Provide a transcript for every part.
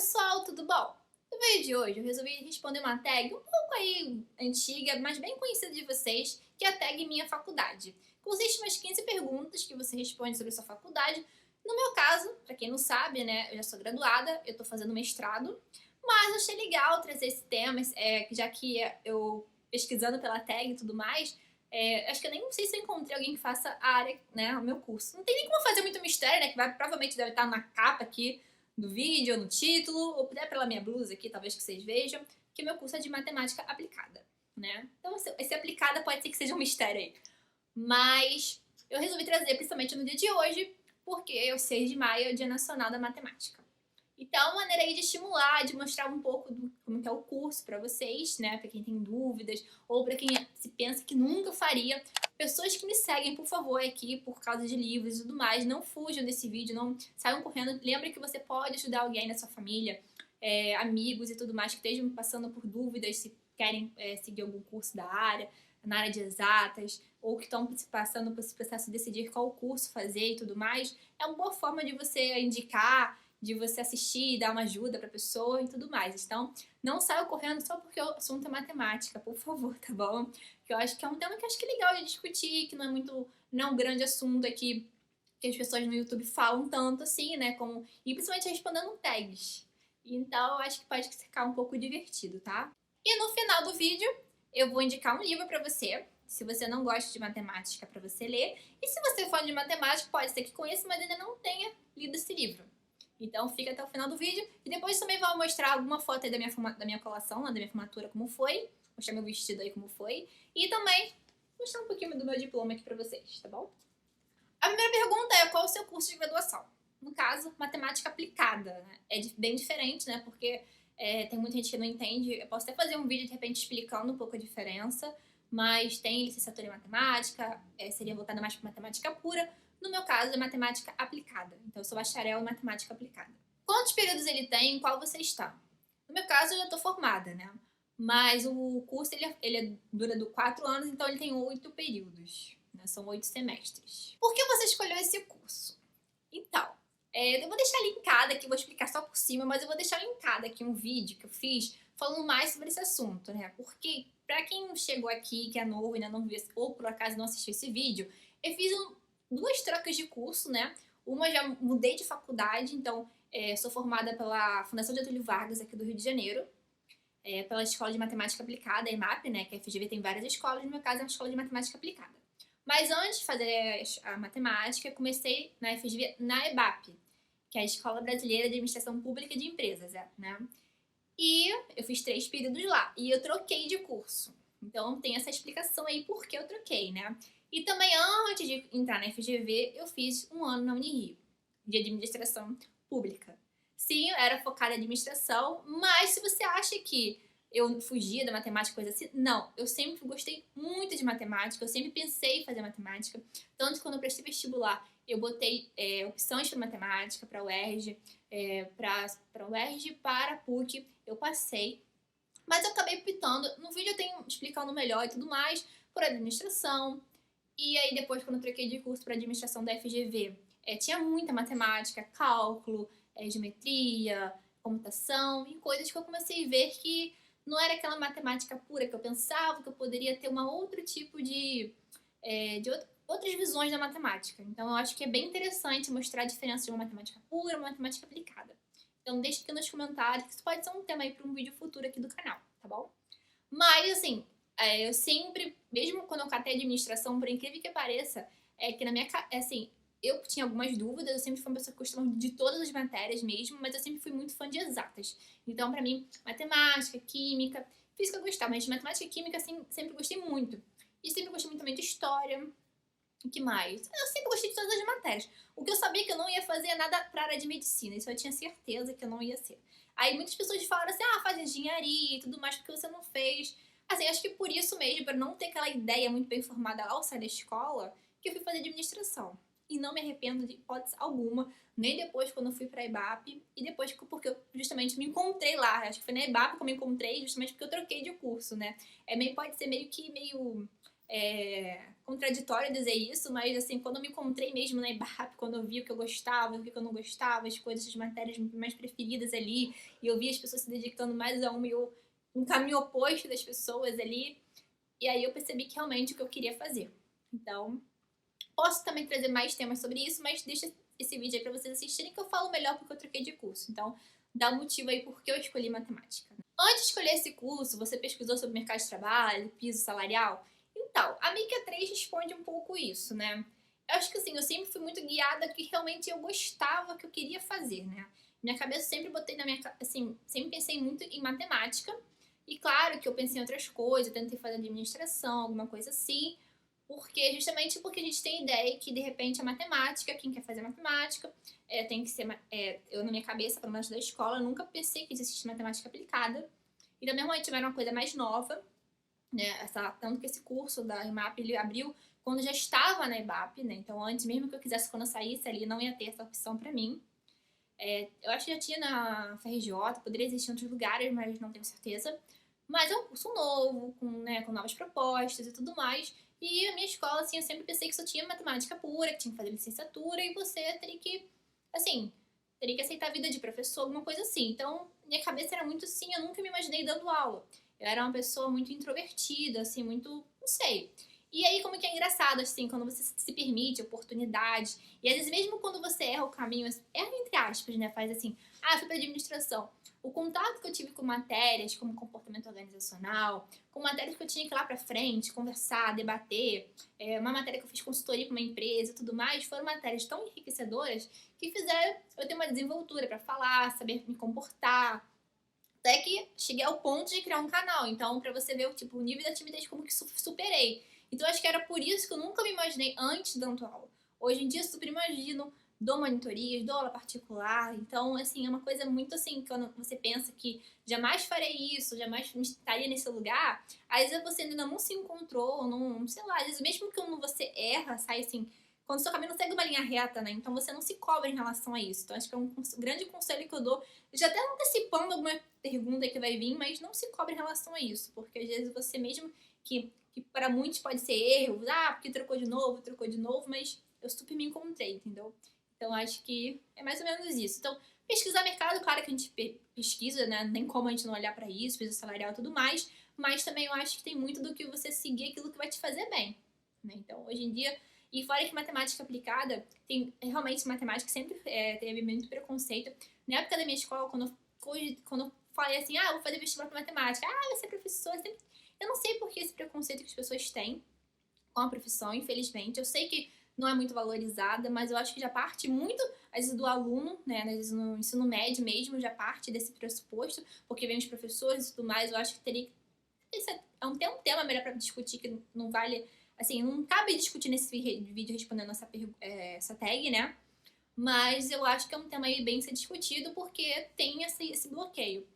pessoal, tudo bom? No vídeo de hoje eu resolvi responder uma tag um pouco aí antiga, mas bem conhecida de vocês, que é a tag Minha Faculdade. Consiste em umas 15 perguntas que você responde sobre a sua faculdade. No meu caso, pra quem não sabe, né, eu já sou graduada, eu tô fazendo mestrado, mas eu achei legal trazer esse tema, já que eu pesquisando pela tag e tudo mais, acho que eu nem sei se eu encontrei alguém que faça a área, né, o meu curso. Não tem nem como fazer muito mistério, né, que provavelmente deve estar na capa aqui do vídeo, ou no título, ou até pela minha blusa aqui, talvez que vocês vejam, que meu curso é de matemática aplicada, né? Então, esse aplicada pode ser que seja um mistério aí. Mas eu resolvi trazer, principalmente no dia de hoje, porque o 6 de maio é o Dia Nacional da Matemática. Então, é uma maneira aí de estimular, de mostrar um pouco do como que é o curso para vocês, né? Para quem tem dúvidas, ou para quem se pensa que nunca faria. Pessoas que me seguem, por favor, aqui por causa de livros e tudo mais, não fujam desse vídeo, não saiam correndo. Lembra que você pode ajudar alguém na sua família, amigos e tudo mais que estejam passando por dúvidas, se querem seguir algum curso da área, na área de exatas, ou que estão passando por esse processo de decidir qual curso fazer e tudo mais. É uma boa forma de você indicar, de você assistir, dar uma ajuda para a pessoa e tudo mais. Então, não saia correndo só porque o assunto é matemática, por favor, tá bom? Que eu acho que é um tema que eu acho que é legal de discutir, que não é um grande assunto aqui que as pessoas no YouTube falam tanto assim, né? E principalmente respondendo tags. Então, eu acho que pode ficar um pouco divertido, tá? E no final do vídeo, eu vou indicar um livro para você, se você não gosta de matemática, para você ler. E se você for de matemática, pode ser que conheça, mas ainda não tenha lido esse livro. Então fica até o final do vídeo. E depois também vou mostrar alguma foto aí da minha colação, da minha formatura, como foi. Mostrar meu vestido aí como foi. E também mostrar um pouquinho do meu diploma aqui pra vocês, tá bom? A primeira pergunta é: qual o seu curso de graduação? No caso, matemática aplicada, né? Bem diferente, né? Porque tem muita gente que não entende. Eu posso até fazer um vídeo, de repente, explicando um pouco a diferença. Mas tem licenciatura em matemática, seria voltada mais para matemática pura. No meu caso, é matemática aplicada. Então, eu sou bacharel em matemática aplicada. Quantos períodos ele tem? Em qual você está? No meu caso, eu já estou formada, né? Mas o curso, dura 4 anos, então ele tem 8 períodos. Né? São 8 semestres. Por que você escolheu esse curso? Então, eu vou deixar linkado aqui, vou explicar só por cima, mas eu vou deixar linkado aqui um vídeo que eu fiz falando mais sobre esse assunto, né? Porque, pra quem chegou aqui, que é novo e ainda não viu, ou por acaso não assistiu esse vídeo, eu fiz 2 trocas de curso, né? Uma já mudei de faculdade, então sou formada pela Fundação Getúlio Vargas, aqui do Rio de Janeiro, pela Escola de Matemática Aplicada, a EMAP, né? Que a FGV tem várias escolas, no meu caso é uma escola de matemática aplicada. Mas antes de fazer a matemática, comecei na FGV, na EBAP, que é a Escola Brasileira de Administração Pública de Empresas, né? E eu fiz 3 períodos lá. E eu troquei de curso. Então tem essa explicação aí por que eu troquei, né? E também, antes de entrar na FGV, eu fiz um ano na Unirio, de Administração Pública. Sim, eu era focada em administração, mas se você acha que eu fugia da matemática, coisa assim, não. Eu sempre gostei muito de matemática, eu sempre pensei em fazer matemática. Tanto que quando eu prestei vestibular, eu botei opções para matemática, para UERJ, para UERJ, para PUC, eu passei. Mas eu acabei optando, no vídeo eu tenho explicando melhor e tudo mais, por administração. E aí depois, quando eu troquei de curso para administração da FGV, tinha muita matemática, cálculo, geometria, computação e coisas que eu comecei a ver que não era aquela matemática pura que eu pensava, que eu poderia ter outro tipo outras visões da matemática. Então eu acho que é bem interessante mostrar a diferença de uma matemática pura e uma matemática aplicada. Então deixa aqui nos comentários, que isso pode ser um tema aí para um vídeo futuro aqui do canal, tá bom? Mas assim, eu sempre, mesmo quando eu catei administração, por incrível que pareça, que na minha, assim, eu tinha algumas dúvidas, eu sempre fui uma pessoa que gostava de todas as matérias mesmo, mas eu sempre fui muito fã de exatas. Então, pra mim, matemática, química, física eu gostava, mas matemática e química, assim, sempre gostei muito. E sempre gostei muito também de história. O que mais? Eu sempre gostei de todas as matérias. O que eu sabia que eu não ia fazer é nada pra área de medicina, isso eu tinha certeza que eu não ia ser. Aí muitas pessoas falaram assim, faz engenharia e tudo mais, porque você não fez. Assim, acho que por isso mesmo, para não ter aquela ideia muito bem formada ao sair da escola, que eu fui fazer administração. E não me arrependo de hipótese alguma, nem depois quando eu fui pra EBAP, e depois porque eu justamente me encontrei lá. Acho que foi na EBAP que eu me encontrei, justamente porque eu troquei de curso, né? Pode ser meio contraditório dizer isso, mas assim, quando eu me encontrei mesmo na IBAP, quando eu vi o que eu gostava, o que eu não gostava, as coisas, as matérias mais preferidas ali, e eu vi as pessoas se dedicando mais a uma e eu um caminho oposto das pessoas ali, e aí eu percebi que realmente o que eu queria fazer. Então, posso também trazer mais temas sobre isso, mas deixa esse vídeo aí pra vocês assistirem que eu falo melhor porque eu troquei de curso. Então, dá um motivo aí porque eu escolhi matemática. Antes de escolher esse curso, você pesquisou sobre mercado de trabalho, piso salarial? Então, a Mica 3 responde um pouco isso, né? Eu acho que assim, eu sempre fui muito guiada que realmente eu gostava, que eu queria fazer, né? Minha cabeça sempre botei na minha, assim, sempre pensei muito em matemática. E claro que eu pensei em outras coisas, tentei fazer administração, alguma coisa assim, justamente porque a gente tem ideia que de repente a matemática, quem quer fazer matemática, tem que ser. Eu, na minha cabeça, pelo menos da escola, nunca pensei que existisse matemática aplicada. E da mesma maneira, era uma coisa mais nova, né? Tanto que esse curso da IMAP ele abriu quando já estava na IBAP, né? Então, antes, mesmo que eu quisesse, quando eu saísse ali, não ia ter essa opção para mim. Eu acho que já tinha na FRJ, poderia existir em outros lugares, mas não tenho certeza. Mas é um curso novo, com novas propostas e tudo mais. E a minha escola, assim, eu sempre pensei que só tinha matemática pura, que tinha que fazer licenciatura, e você teria que, assim, teria que aceitar a vida de professor, alguma coisa assim. Então, minha cabeça era muito assim, eu nunca me imaginei dando aula. Eu era uma pessoa muito introvertida, assim, muito, não sei. E aí, como que é engraçado, assim, quando você se permite oportunidade, e às vezes mesmo quando você erra o caminho, erra entre aspas, né, faz assim, fui pra administração. O contato que eu tive com matérias como comportamento organizacional, com matérias que eu tinha que ir lá pra frente, conversar, debater, uma matéria que eu fiz consultoria para uma empresa e tudo mais, foram matérias tão enriquecedoras que fizeram eu ter uma desenvoltura para falar, saber me comportar, até que cheguei ao ponto de criar um canal. Então, pra você ver o nível da timidez como que superei. Então, acho que era por isso que eu nunca me imaginei antes dando aula. Hoje em dia, eu super imagino, dou monitorias, dou aula particular. Então, assim, é uma coisa muito assim, quando você pensa que jamais farei isso, jamais estaria nesse lugar, às vezes você ainda não se encontrou, não, sei lá, às vezes mesmo que quando você erra, sai assim, quando seu caminho não segue uma linha reta, né? Então você não se cobra em relação a isso. Então acho que é um grande conselho que eu dou, já até antecipando alguma pergunta que vai vir, mas não se cobre em relação a isso, porque às vezes você mesmo que para muitos pode ser erro, porque trocou de novo, mas eu super me encontrei, entendeu? Então acho que é mais ou menos isso. Então, pesquisar mercado, claro que a gente pesquisa, né? Nem como a gente não olhar para isso, piso salarial e tudo mais, mas também eu acho que tem muito do que você seguir aquilo que vai te fazer bem, né? Então, hoje em dia, e fora que matemática aplicada, tem realmente matemática sempre teve muito preconceito. Na época da minha escola, quando eu falei assim, vou fazer vestibular para matemática, vai ser professor, sempre... Eu não sei por que esse preconceito que as pessoas têm com a profissão, infelizmente. Eu sei que não é muito valorizada, mas eu acho que já parte muito, às vezes, do aluno, né? Às vezes no ensino médio mesmo, já parte desse pressuposto, porque vem os professores e tudo mais. Eu acho que teria. Esse é um tema melhor para discutir, que não vale. Assim, não cabe discutir nesse vídeo respondendo essa tag, né? Mas eu acho que é um tema aí bem ser discutido, porque tem esse bloqueio.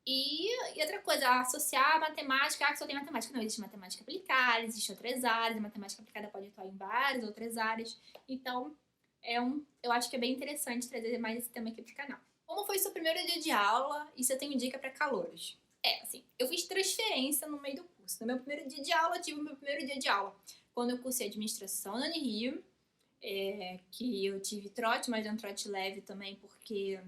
E outra coisa, associar a matemática, que só tem matemática. Não, existe matemática aplicada, existem outras áreas, a matemática aplicada pode atuar em várias outras áreas. Então, eu acho que é bem interessante trazer mais esse tema aqui pro canal. Como foi seu primeiro dia de aula e se eu tenho dica para calouros? Assim, eu fiz transferência no meio do curso. No meu primeiro dia de aula, eu tive o meu primeiro dia de aula. Quando eu cursei administração na Unirio, que eu tive trote, mas é um trote leve também, porque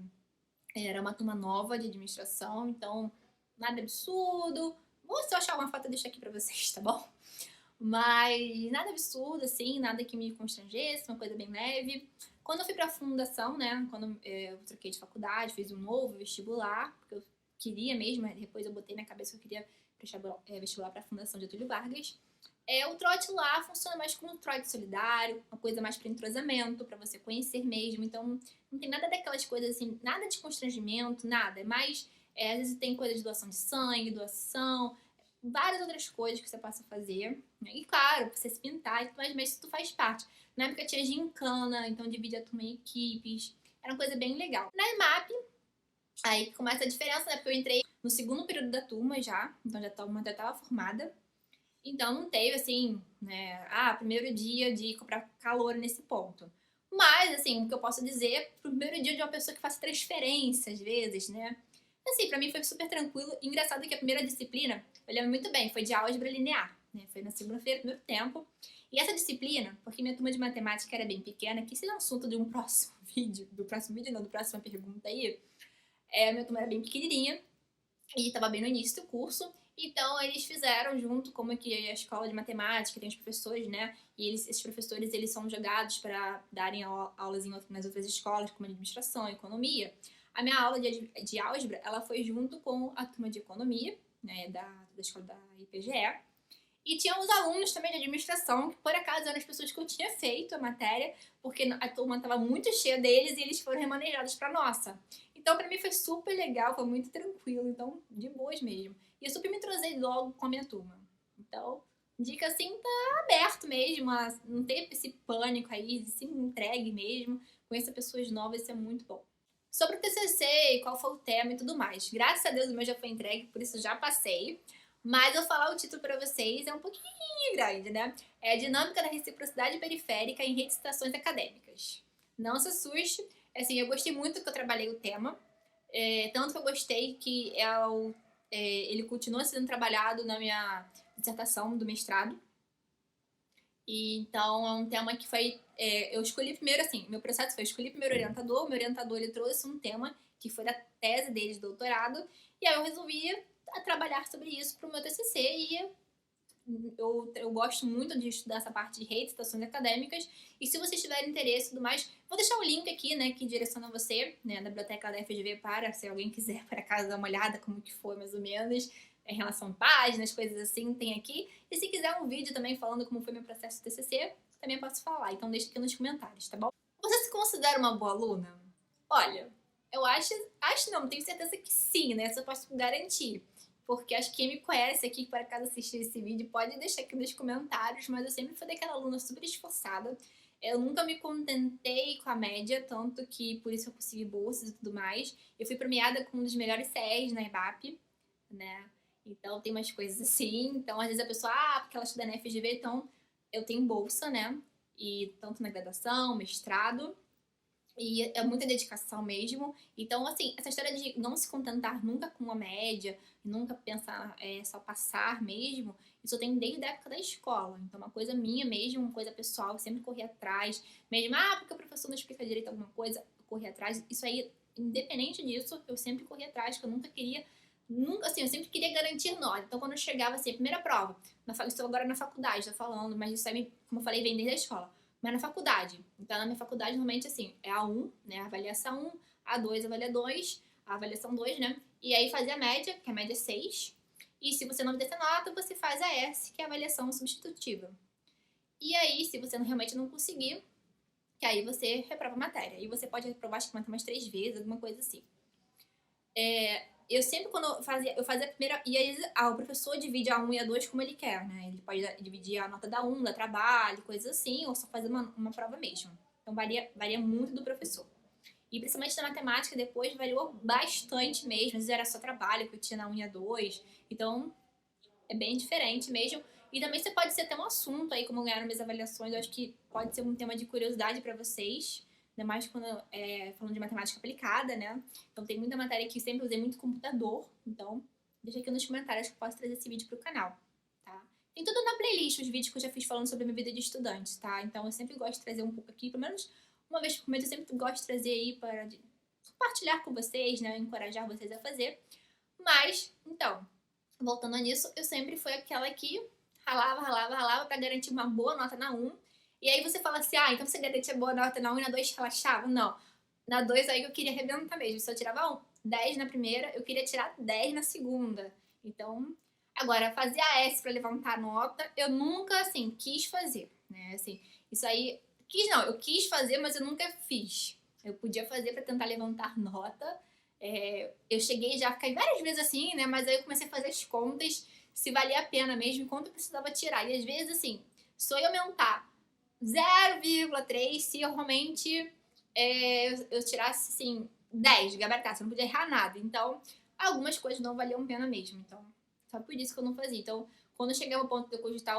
era uma turma nova de administração, então nada absurdo. Se eu achar uma foto, eu deixo aqui pra vocês, tá bom? Mas nada absurdo, assim, nada que me constrangesse, uma coisa bem leve. Quando eu fui pra fundação, né, quando eu troquei de faculdade, fiz um novo vestibular, porque eu queria mesmo, depois eu botei na cabeça que eu queria prestar vestibular pra Fundação Getúlio Vargas. O trote lá funciona mais como um trote solidário, uma coisa mais para entrosamento, para você conhecer mesmo. Então, não tem nada daquelas coisas assim, nada de constrangimento, nada. É mais, às vezes tem coisa de doação de sangue, doação, várias outras coisas que você possa fazer. Né? E claro, você se pintar e tudo mais, mas isso tu faz parte. Na época tinha gincana, então dividia a turma em equipes. Era uma coisa bem legal. Na IMAP, aí começa a diferença, né? Porque eu entrei no segundo período da turma já, então já estava formada. Então não teve, assim, né, primeiro dia de comprar calor nesse ponto. Mas, assim, o que eu posso dizer, pro primeiro dia de uma pessoa que faz transferência, às vezes, né? Assim, pra mim foi super tranquilo. Engraçado que a primeira disciplina, eu lembro muito bem, foi de álgebra linear. né? Foi na segunda-feira, primeiro tempo. E essa disciplina, porque minha turma de matemática era bem pequena, que esse é o assunto de um próximo vídeo, do próxima pergunta aí, minha turma era bem pequenininha e estava bem no início do curso, então eles fizeram junto como que a escola de matemática tem os professores, né? E esses professores eles são jogados para darem aulas nas outras escolas, como administração, economia. A minha aula de álgebra, ela foi junto com a turma de economia, né, da escola da IPGE. E tinha os alunos também de administração, que por acaso eram as pessoas que eu tinha feito a matéria, porque a turma estava muito cheia deles e eles foram remanejados para nossa. Então, para mim foi super legal, foi muito tranquilo, então, de boas mesmo. E eu super me entrosei logo com a minha turma. Então, dica assim, tá aberto mesmo, não ter esse pânico aí, se entregue mesmo, conheça pessoas novas, isso é muito bom. Sobre o TCC e qual foi o tema e tudo mais. Graças a Deus o meu já foi entregue, por isso já passei. Mas eu falar o título para vocês é um pouquinho grande, né? É a dinâmica da reciprocidade periférica em redes de citações acadêmicas. Não se assuste, assim, eu gostei muito que eu trabalhei o tema, tanto que eu gostei que ele continua sendo trabalhado na minha dissertação do mestrado. E então é um tema que foi, eu escolhi primeiro, assim, meu processo foi, eu escolhi primeiro o meu orientador ele trouxe um tema que foi da tese dele de doutorado, e aí eu resolvi trabalhar sobre isso para o meu TCC e eu gosto muito de estudar essa parte de redes, citações acadêmicas, e se vocês tiverem interesse e tudo mais, vou deixar o link aqui, né, que direciona você, né, na biblioteca da FGV para, se alguém quiser, por acaso, dar uma olhada como que foi, mais ou menos, em relação a páginas, coisas assim, tem aqui. E se quiser um vídeo também falando como foi meu processo de TCC, também posso falar, então deixa aqui nos comentários, tá bom? Você se considera uma boa aluna? Olha, eu acho não, tenho certeza que sim, né, isso eu posso garantir. Porque acho que quem me conhece aqui, que por acaso assistir esse vídeo, pode deixar aqui nos comentários, mas eu sempre fui daquela aluna super esforçada. Eu nunca me contentei com a média, tanto que por isso eu consegui bolsas e tudo mais. Eu fui premiada com um dos melhores CRs na IBAP, né? Então tem umas coisas assim. Então às vezes a pessoa, porque ela estuda na FGV, então eu tenho bolsa, né? E tanto na graduação, mestrado. E é muita dedicação mesmo. Então, assim, essa história de não se contentar nunca com uma média, nunca pensar só passar mesmo, isso eu tenho desde a época da escola. Então, uma coisa minha mesmo, uma coisa pessoal, eu sempre corri atrás. Mesmo, porque o professor não explica direito alguma coisa, eu corri atrás. Isso aí, independente disso, eu sempre corri atrás, que eu nunca queria. Nunca, assim, eu sempre queria garantir nota. Então, quando eu chegava, assim, a primeira prova, estou agora na faculdade, tô falando, mas isso aí, como eu falei, vem desde a escola. Mas na faculdade. Então, na minha faculdade, normalmente, assim, é A1, né? Avaliação 1, A2, a avaliação 2, né? E aí fazer a média, que a média é 6. E se você não obter essa nota, você faz a S, que é a avaliação substitutiva. E aí, se você realmente não conseguir, que aí você reprova a matéria. E você pode reprovar, acho que umas 3 vezes, alguma coisa assim. Eu sempre, quando eu fazia a primeira. E aí, o professor divide a 1 e a 2 como ele quer, né? Ele pode dividir a nota da 1, da trabalho, coisas assim, ou só fazer uma prova mesmo. Então, varia muito do professor. E principalmente na matemática, depois variou bastante mesmo. Às vezes era só trabalho que eu tinha na 1 e a 2. Então, é bem diferente mesmo. E também você pode ser até um assunto aí, como ganharam minhas avaliações. Eu acho que pode ser um tema de curiosidade para vocês. Ainda mais quando falando de matemática aplicada, né? Então tem muita matéria que eu sempre usei muito computador. Então, deixa aqui nos comentários que eu posso trazer esse vídeo pro canal, tá? Tem tudo na playlist, os vídeos que eu já fiz falando sobre a minha vida de estudante, tá? Então eu sempre gosto de trazer um pouco aqui, pelo menos uma vez por mês eu sempre gosto de trazer aí para compartilhar com vocês, né? Encorajar vocês a fazer. Mas, então, voltando nisso, eu sempre fui aquela que ralava pra garantir uma boa nota na 1. E aí você fala assim, então você garantia boa nota na 1 e na 2 relaxava? Não. Na 2 aí eu queria arrebentar mesmo. Se eu tirava 10 na primeira, eu queria tirar 10 na segunda. Então, agora, fazer a S pra levantar a nota, eu nunca, assim, quis fazer, né? Assim, isso aí, eu quis fazer, mas eu nunca fiz. Eu podia fazer pra tentar levantar nota. Eu cheguei já a ficar várias vezes assim, né? Mas aí eu comecei a fazer as contas se valia a pena mesmo e quanto eu precisava tirar. E às vezes, assim, só eu aumentar 0,3 se eu realmente eu tirasse, assim, 10, gabaritasse, eu não podia errar nada. Então, algumas coisas não valiam pena mesmo. Então, só por isso que eu não fazia. Então, quando eu chegava ao ponto de eu cogitar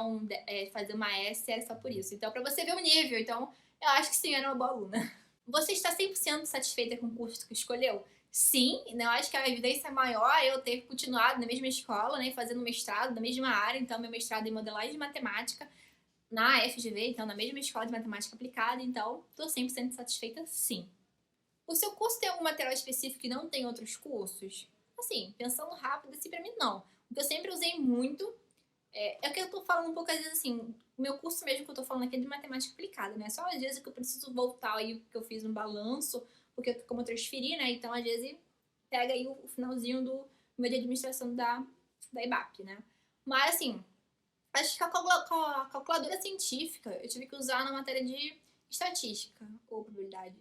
fazer uma S, era só por isso. Então, pra você ver o nível. Então, eu acho que sim, eu era uma boa aluna. Você está 100% satisfeita com o curso que escolheu? sim, né, eu acho que a evidência maior é eu ter continuado na mesma escola, né, fazendo mestrado na mesma área, então meu mestrado em modelagem de matemática na FGV, então na mesma escola de matemática aplicada, então tô 100% satisfeita sim. O seu curso tem algum material específico que não tem outros cursos? Assim, pensando rápido, assim, pra mim não. O que eu sempre usei muito é o que eu tô falando um pouco, às vezes, assim, o meu curso mesmo que eu tô falando aqui é de matemática aplicada, né? Só às vezes que eu preciso voltar aí, que eu fiz um balanço, porque como eu transferi, né? Então, às vezes, pega aí o finalzinho do meu de administração da IBAP, né? Mas, assim, acho que a calculadora científica eu tive que usar na matéria de estatística ou probabilidade,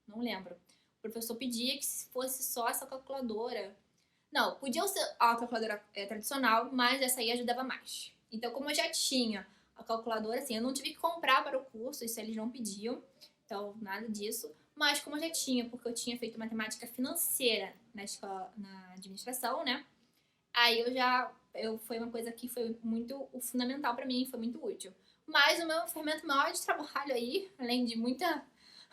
não lembro. O professor pedia que fosse só essa calculadora. Não, podia ser a calculadora tradicional, mas essa aí ajudava mais. Então, como eu já tinha a calculadora, assim, eu não tive que comprar para o curso, isso eles não pediam, então nada disso. Mas como eu já tinha, porque eu tinha feito matemática financeira na escola, na administração, né? Aí foi uma coisa que foi muito o fundamental para mim, foi muito útil. Mas o meu ferramenta maior de trabalho aí, além de muita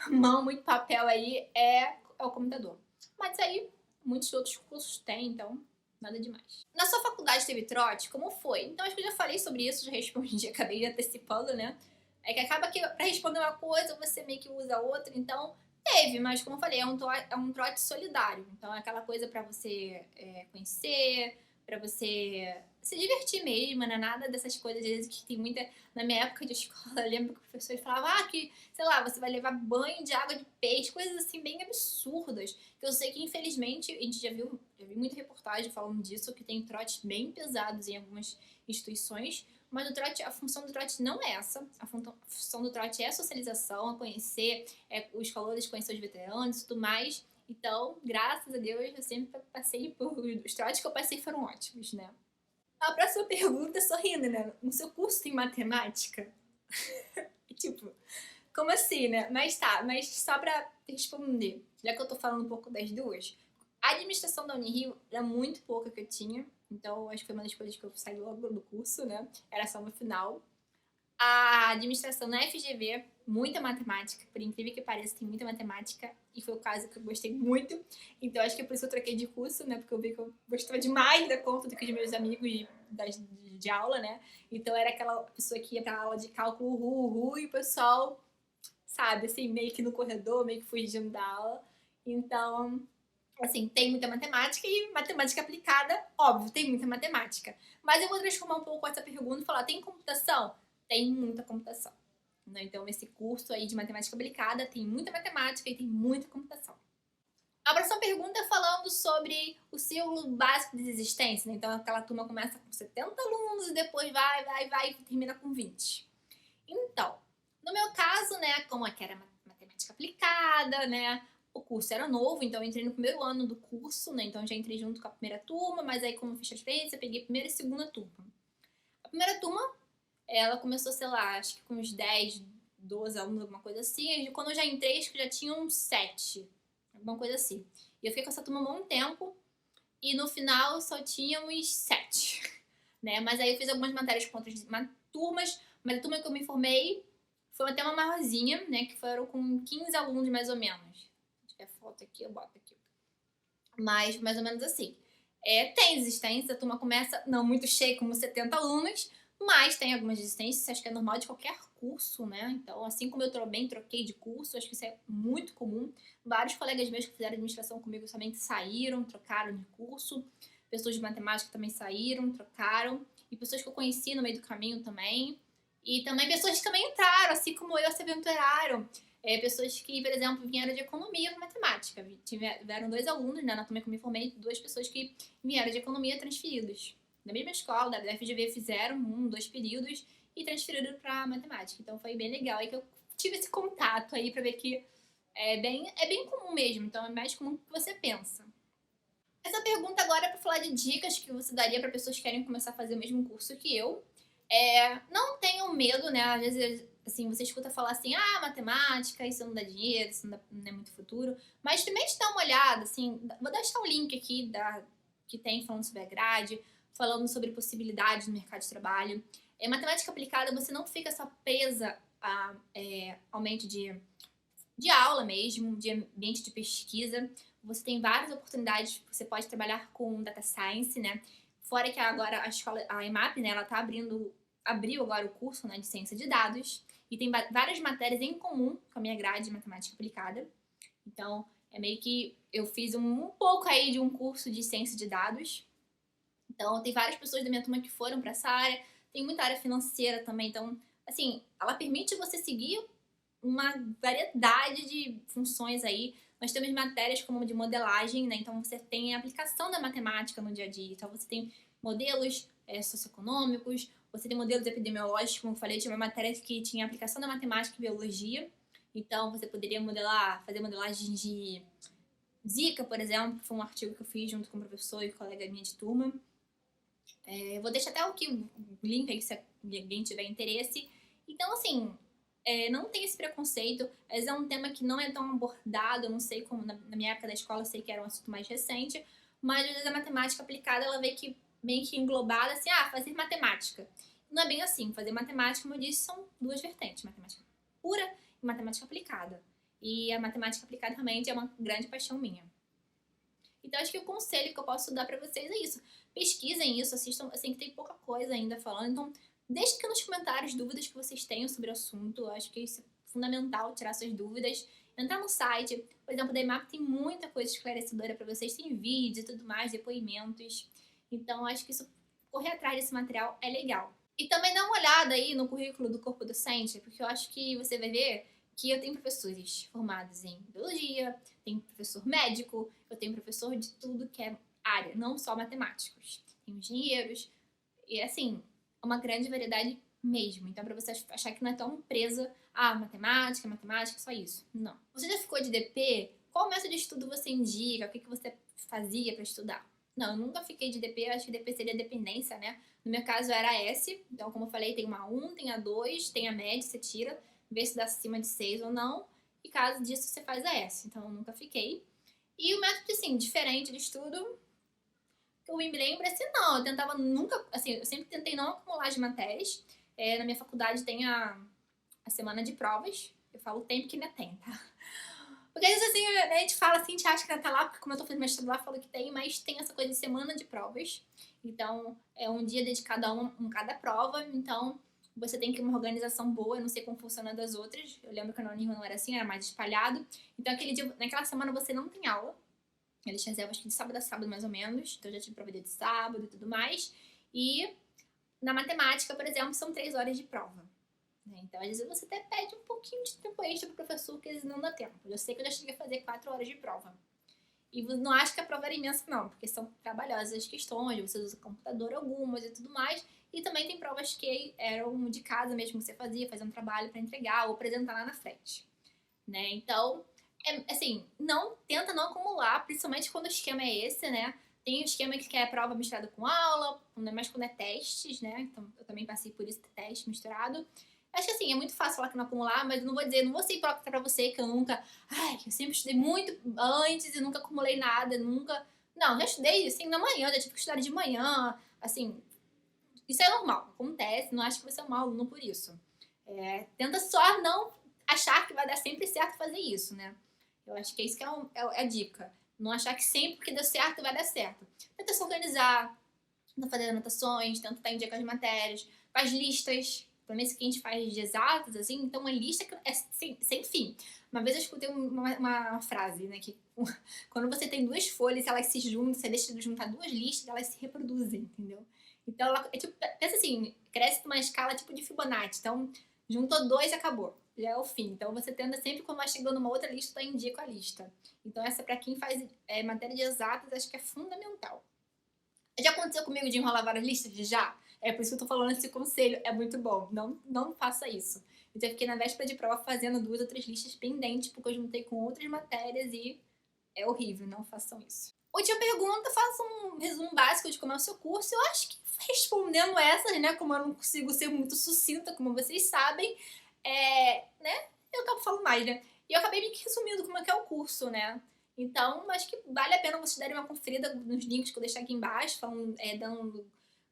mão, muito papel aí, é o computador. Mas aí muitos outros cursos têm, então nada demais. Na sua faculdade teve trote? Como foi? Então acho que eu já falei sobre isso, já respondi, acabei de antecipando, né? É que acaba que pra responder uma coisa você meio que usa outra, então teve, mas como eu falei, é um trote solidário. Então é aquela coisa pra você conhecer, pra você se divertir mesmo, não é nada dessas coisas, às vezes que tem muita. Na minha época de escola, eu lembro que o professor falava que, sei lá, você vai levar banho de água de peixe, coisas assim bem absurdas. Que eu sei que, infelizmente, a gente já viu muita reportagem falando disso, que tem trotes bem pesados em algumas instituições. Mas o trote, a função do trote não é essa. A função do trote é a socialização, a conhecer os calores, conhecer os veteranos e tudo mais. Então, graças a Deus, eu sempre passei por. Os trotes que eu passei foram ótimos, né? A próxima pergunta, sorrindo, né? No seu curso tem matemática? Tipo, como assim, né? Mas tá, mas só pra responder, já que eu tô falando um pouco das duas, a administração da Unirio era muito pouca que eu tinha, então acho que foi uma das coisas que eu saí logo do curso, né? Era só no final. A administração na FGV, muita matemática, por incrível que pareça, tem muita matemática, e foi o caso que eu gostei muito. Então acho que é por isso que eu troquei de curso, né? Porque eu vi que eu gostava demais da conta do que os meus amigos de aula, né? Então era aquela pessoa que ia pra aula de cálculo, e o pessoal, sabe, assim, meio que no corredor, meio que fugindo da aula. Então, assim, tem muita matemática e matemática aplicada, óbvio, tem muita matemática. Mas eu vou transformar um pouco essa pergunta e falar: tem computação? Tem muita computação. Né? Então, esse curso aí de matemática aplicada tem muita matemática e tem muita computação. A próxima pergunta é falando sobre o ciclo básico de existência. Né? Então, aquela turma começa com 70 alunos e depois vai e termina com 20. Então, no meu caso, né, como que era matemática aplicada, né, o curso era novo, então eu entrei no primeiro ano do curso, né, então eu já entrei junto com a primeira turma, mas aí como eu fiz transferência, eu peguei a primeira e segunda turma. A primeira turma, ela começou, sei lá, acho que com uns 10, 12 alunos, alguma coisa assim, e quando eu já entrei, acho que já tinha uns 7, alguma coisa assim. E eu fiquei com essa turma há um tempo, e no final só tínhamos 7, né, mas aí eu fiz algumas matérias com outras turmas, mas a turma que eu me formei foi até uma maiorzinha, né? Que foram com 15 alunos, mais ou menos. Se tiver foto aqui, eu boto aqui. Mas, mais ou menos assim. Tem existência, a turma começa não muito cheia, como 70 alunos, mas tem algumas existências, acho que é normal de qualquer curso, né? Então, assim como eu também troquei de curso, acho que isso é muito comum. Vários colegas meus que fizeram administração comigo também saíram, trocaram de curso. Pessoas de matemática também saíram, trocaram. E pessoas que eu conheci no meio do caminho também. E também pessoas que também entraram, assim como eu, se aventuraram. Pessoas que, por exemplo, vieram de economia com matemática. Tiveram 2 alunos, né, na turma que eu me formei, 2 pessoas que vieram de economia transferidos. Da mesma escola, da FGV, fizeram 2 períodos e transferiram para matemática. Então foi bem legal. E que eu tive esse contato aí para ver que é bem comum mesmo. Então é mais comum do que você pensa. Essa pergunta agora é para falar de dicas que você daria para pessoas que querem começar a fazer o mesmo curso que eu. Não tenham medo, né? Às vezes, assim, você escuta falar assim, matemática, isso não dá dinheiro, isso não é muito futuro. Mas experimente dar uma olhada, assim, vou deixar o link aqui que tem falando sobre a grade, falando sobre possibilidades no mercado de trabalho. Matemática aplicada, você não fica só presa ao ambiente de aula mesmo, de ambiente de pesquisa. você tem várias oportunidades, você pode trabalhar com Data Science, né? Fora que agora a escola, a EMAP, né, ela tá abriu agora o curso, né, de Ciência de Dados, e tem várias matérias em comum com a minha grade de Matemática Aplicada. Então, é meio que eu fiz um pouco aí de um curso de Ciência de Dados. Então, tem várias pessoas da minha turma que foram para essa área, tem muita área financeira também, então, assim, ela permite você seguir uma variedade de funções aí. Nós temos matérias como de modelagem, né? Então você tem a aplicação da matemática no dia a dia. Então você tem modelos socioeconômicos, você tem modelos epidemiológicos, como eu falei, tinha uma matéria que tinha aplicação da matemática e biologia. Então você poderia fazer modelagem de Zika, por exemplo, que foi um artigo que eu fiz junto com o professor e colega minha de turma. Eu vou deixar até aqui o link aí se alguém tiver interesse. Então, assim, não tem esse preconceito. Às vezes é um tema que não é tão abordado, eu não sei como, na minha época da escola eu sei que era um assunto mais recente, mas às vezes a matemática aplicada, ela vem que meio que englobada, assim, fazer matemática. Não é bem assim, fazer matemática, como eu disse, são duas vertentes, matemática pura e matemática aplicada. E a matemática aplicada realmente é uma grande paixão minha. Então, acho que o conselho que eu posso dar pra vocês é isso. Pesquisem isso, assistam, assim, que tem pouca coisa ainda falando, então deixem aqui nos comentários dúvidas que vocês tenham sobre o assunto. Eu acho que isso é fundamental, tirar suas dúvidas. Entrar no site, por exemplo, da EMAP tem muita coisa esclarecedora para vocês, tem vídeos e tudo mais, depoimentos. Então, acho que isso, correr atrás desse material é legal. E também dá uma olhada aí no currículo do corpo docente, porque eu acho que você vai ver que eu tenho professores formados em biologia, tenho professor médico, eu tenho professor de tudo que é área, não só matemáticos. Tem engenheiros, e assim, uma grande variedade mesmo. Então, para você achar que não é tão presa a matemática, só isso. Não. Você já ficou de DP? Qual método de estudo você indica? O que você fazia para estudar? Não, eu nunca fiquei de DP, eu acho que DP seria dependência, né? No meu caso era S, então como eu falei, tem uma 1, tem a 2, tem a média, você tira, vê se dá acima de 6 ou não, e caso disso você faz a S, então eu nunca fiquei. E o método, assim, diferente de estudo, que eu me lembro, assim, não, eu tentava nunca, assim, eu sempre tentei não acumular de matérias. Na minha faculdade tem a semana de provas, eu falo o tempo que ainda tem, tá? Porque às vezes, assim, a gente fala assim, a gente acha que ainda tá lá, porque como eu tô fazendo mestrado lá, falo que tem, mas tem essa coisa de semana de provas. Então, é um dia dedicado a cada prova, então você tem que ter uma organização boa, eu não sei como funciona das outras. Eu lembro que na Unirro não era assim, era mais espalhado. Então, aquele dia, naquela semana você não tem aula. Eles reservam, acho que de sábado a sábado, mais ou menos. Então, eu já tive prova de sábado e tudo mais. E na matemática, por exemplo, são 3 horas de prova. Então, às vezes, você até pede um pouquinho de tempo extra pro professor, que às vezes não dá tempo. Eu sei que eu já cheguei a fazer 4 horas de prova. E não acho que a prova era imensa, não, porque são trabalhosas as questões, você usa computador algumas e tudo mais. E também tem provas que eram de casa mesmo, que você fazia um trabalho para entregar ou apresentar lá na frente. Né? Então, assim, tenta não acumular, principalmente quando o esquema é esse, né? Tem um esquema que é prova misturada com aula, mas quando é testes, né? Então, eu também passei por isso, teste misturado. Acho que assim, é muito fácil falar que não acumular, mas eu não vou ser hipócrita pra você que eu nunca. Eu sempre estudei muito antes e nunca acumulei nada, nunca. Não, já estudei assim na manhã, já tive que estudar de manhã, assim. Isso é normal, acontece, não acho que você é um mau aluno por isso. Tenta só não achar que vai dar sempre certo fazer isso, né? Eu acho que é isso que é a dica. Não achar que sempre que deu certo vai dar certo. Tenta se organizar, tenta fazer anotações, tenta estar em dia com as matérias, faz listas. Pelo menos que a gente faz de exatas, assim, então uma lista que é sem fim. Uma vez eu escutei uma frase, né, que quando você tem 2 folhas, elas se juntam, você deixa de juntar 2 listas, elas se reproduzem, entendeu? Então, pensa assim, cresce numa escala tipo de Fibonacci. Então, juntou 2 e acabou. Já é o fim. Então, você tenta sempre, quando vai chegando numa outra lista, tá em dia com a lista. Então, essa para quem faz matéria de exatas, acho que é fundamental. Já aconteceu comigo de enrolar várias listas? Já. É por isso que eu tô falando esse conselho. É muito bom. Não faça isso. Então, eu fiquei na véspera de prova fazendo 2 ou 3 listas pendentes, porque eu juntei com outras matérias e é horrível. Não façam isso. Última pergunta, faça um resumo básico de como é o seu curso. Eu acho que respondendo essas, né, como eu não consigo ser muito sucinta, como vocês sabem, né, eu acabo falando mais, né? E eu acabei me resumindo como é que é o curso, né? Então, acho que vale a pena vocês darem uma conferida nos links que eu deixar aqui embaixo, dando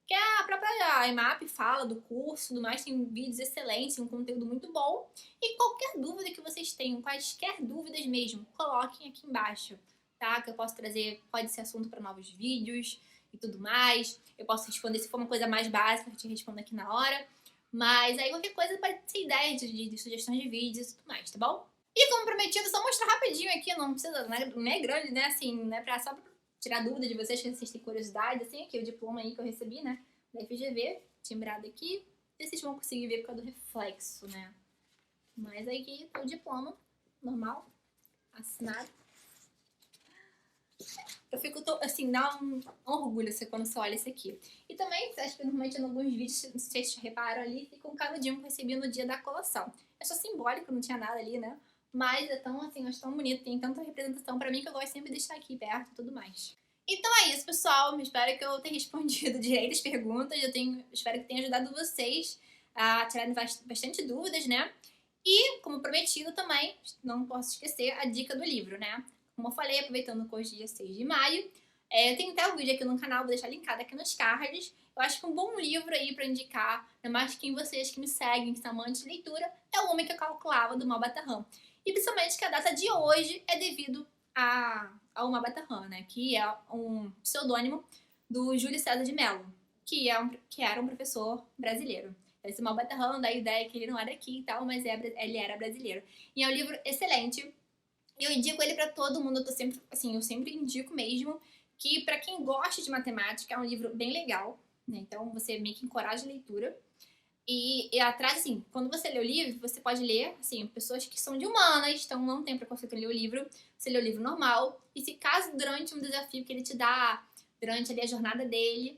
que a própria EMAP fala do curso, tudo mais, tem vídeos excelentes, um conteúdo muito bom. E qualquer dúvida que vocês tenham, quaisquer dúvidas mesmo, coloquem aqui embaixo. tá? Que eu posso trazer, pode ser assunto para novos vídeos e tudo mais. Eu posso responder, se for uma coisa mais básica, eu te respondo aqui na hora. Mas aí qualquer coisa pode ser ideias de sugestões de vídeos e tudo mais, tá bom? E como prometido, só mostrar rapidinho aqui, não precisa, não é grande, né? Assim, não é só pra tirar dúvida de vocês, que vocês têm curiosidade, assim, aqui o diploma aí que eu recebi, né? Da FGV, timbrado aqui. Não sei se vocês vão conseguir ver por causa do reflexo, né? Mas aí aqui tá o diploma, normal, assinado. Eu fico, assim, dá um orgulho quando você olha isso aqui. E também, acho que normalmente em alguns vídeos, não sei se vocês reparam ali, fica um canudinho que eu recebi no dia da colação. É só simbólico, não tinha nada ali, né? Mas é tão, assim, eu acho tão bonito, tem tanta representação pra mim que eu gosto sempre de deixar aqui perto e tudo mais. Então é isso, pessoal. Espero que eu tenha respondido direito as perguntas. Espero que tenha ajudado vocês a tirarem bastante dúvidas, né? E, como prometido também, não posso esquecer a dica do livro, né? Como eu falei, aproveitando que hoje é dia 6 de maio, eu tenho até o vídeo aqui no canal, vou deixar linkado aqui nos cards. Eu acho que um bom livro aí pra indicar, ainda mais quem vocês que me seguem, que são amantes de leitura, é O Homem que eu Calculava, do Malba Tahan. E principalmente que a data de hoje é devido ao Malba Tahan, né? Que é um pseudônimo do Júlio César de Mello, que era um professor brasileiro. Esse Malba Tahan dá a ideia que ele não era daqui e tal, mas ele era brasileiro. E é um livro excelente. Eu indico ele pra todo mundo, eu sempre indico mesmo que pra quem gosta de matemática é um livro bem legal, né? Então você meio que encoraja a leitura. E atrás, assim, quando você lê o livro, você pode ler, assim, pessoas que são de humanas, então não tem preconceito em ler o livro, você lê o livro normal, e se caso durante um desafio que ele te dá, durante ali a jornada dele,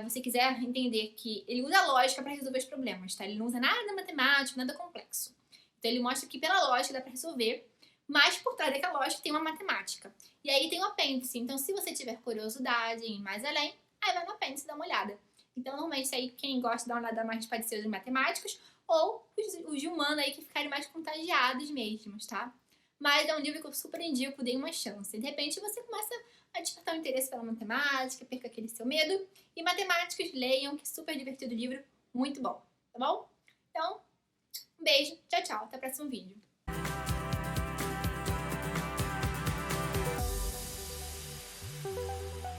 você quiser entender que ele usa a lógica pra resolver os problemas, tá? Ele não usa nada matemático, nada complexo. Então ele mostra que pela lógica dá pra resolver, mas por trás daquela lógica tem uma matemática. E aí tem o apêndice, então se você tiver curiosidade em ir mais além, aí vai no apêndice dar uma olhada. Então, normalmente, isso aí, quem gosta de dar uma olhada mais pode ser os matemáticos ou os de humano aí que ficarem mais contagiados mesmos, tá? Mas é um livro que eu super indico, dei uma chance. De repente, você começa a despertar um interesse pela matemática, perca aquele seu medo. E matemáticos, leiam, que é super divertido o livro, muito bom, tá bom? Então, um beijo, tchau, tchau, até o próximo vídeo.